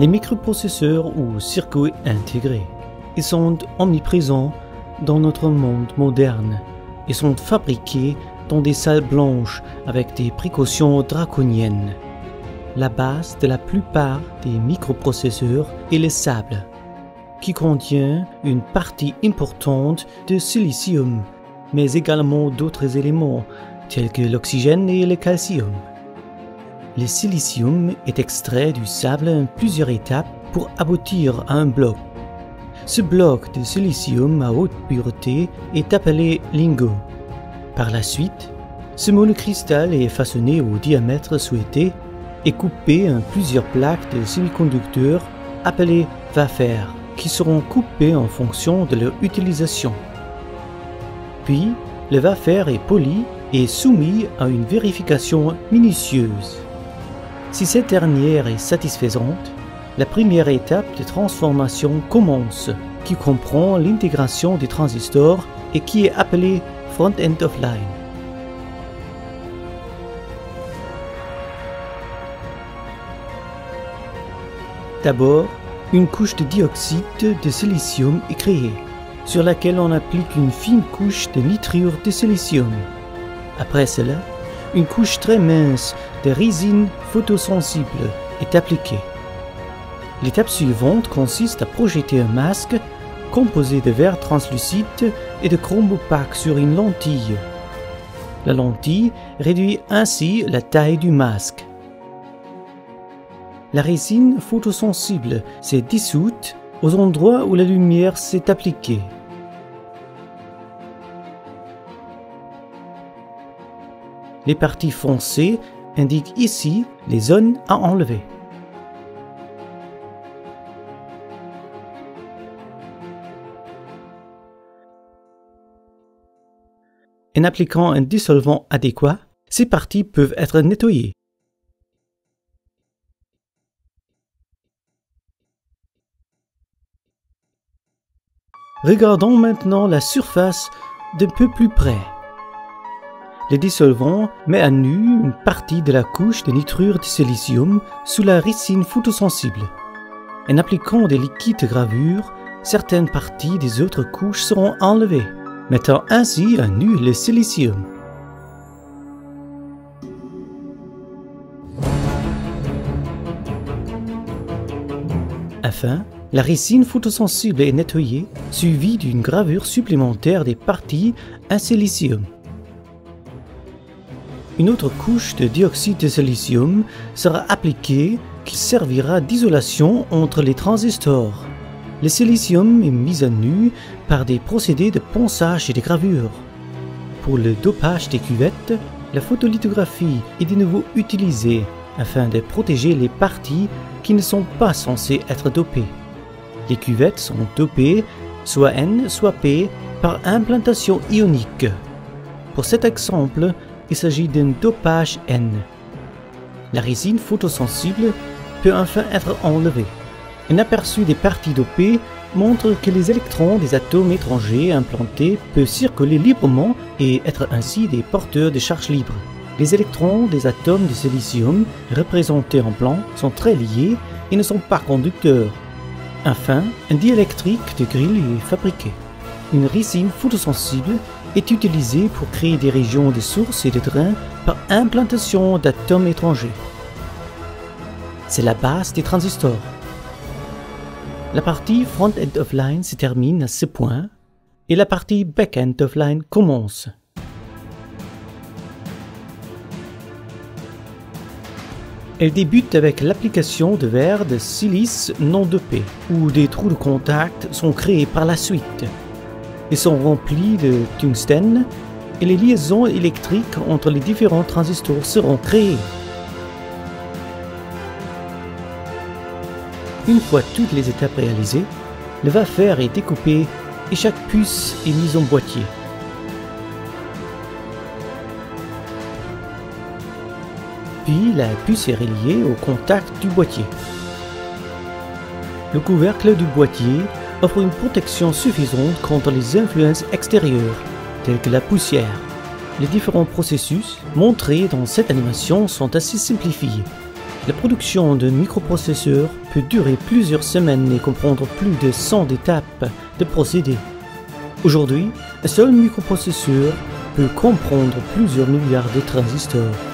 Les microprocesseurs ou circuits intégrés, ils sont omniprésents dans notre monde moderne et sont fabriqués dans des salles blanches avec des précautions draconiennes. La base de la plupart des microprocesseurs est le sable, qui contient une partie importante de silicium, mais également d'autres éléments tels que l'oxygène et le calcium. Le silicium est extrait du sable en plusieurs étapes pour aboutir à un bloc. Ce bloc de silicium à haute pureté est appelé lingot. Par la suite, ce monocristal est façonné au diamètre souhaité et coupé en plusieurs plaques de semi-conducteurs appelées wafers, qui seront coupées en fonction de leur utilisation. Puis, le wafer est poli et soumis à une vérification minutieuse. Si cette dernière est satisfaisante, la première étape de transformation commence, qui comprend l'intégration des transistors et qui est appelée front-end of line. D'abord, une couche de dioxyde de silicium est créée, sur laquelle on applique une fine couche de nitrure de silicium. Après cela, une couche très mince de résine photosensible est appliquée. L'étape suivante consiste à projeter un masque composé de verre translucide et de chrome opaque sur une lentille. La lentille réduit ainsi la taille du masque. La résine photosensible s'est dissoute aux endroits où la lumière s'est appliquée. Les parties foncées indiquent ici les zones à enlever. En appliquant un dissolvant adéquat, ces parties peuvent être nettoyées. Regardons maintenant la surface d'un peu plus près. Le dissolvant met à nu une partie de la couche de nitrure de silicium sous la résine photosensible. En appliquant des liquides de gravure, certaines parties des autres couches seront enlevées, mettant ainsi à nu le silicium. Enfin, la résine photosensible est nettoyée, suivie d'une gravure supplémentaire des parties en silicium. Une autre couche de dioxyde de silicium sera appliquée qui servira d'isolation entre les transistors. Le silicium est mis à nu par des procédés de ponçage et de gravure. Pour le dopage des cuvettes, la photolithographie est de nouveau utilisée afin de protéger les parties qui ne sont pas censées être dopées. Les cuvettes sont dopées soit N soit P par implantation ionique. Pour cet exemple, il s'agit d'un dopage N. La résine photosensible peut enfin être enlevée. Un aperçu des parties dopées montre que les électrons des atomes étrangers implantés peuvent circuler librement et être ainsi des porteurs de charges libres. Les électrons des atomes de silicium, représentés en blanc, sont très liés et ne sont pas conducteurs. Enfin, un diélectrique de grille est fabriqué. Une résine photosensible est utilisée pour créer des régions de source et de drain par implantation d'atomes étrangers. C'est la base des transistors. La partie front-end of line se termine à ce point et la partie back-end of line commence. Elle débute avec l'application de verre de silice non dopé, où des trous de contact sont créés par la suite. Ils sont remplis de tungstène et les liaisons électriques entre les différents transistors seront créées. Une fois toutes les étapes réalisées, le wafer est découpé et chaque puce est mise en boîtier. Puis la puce est reliée au contact du boîtier. Le couvercle du boîtier offre une protection suffisante contre les influences extérieures, telles que la poussière. Les différents processus montrés dans cette animation sont assez simplifiés. La production d'un microprocesseur peut durer plusieurs semaines et comprendre plus de 100 étapes de procédés. Aujourd'hui, un seul microprocesseur peut comprendre plusieurs milliards de transistors.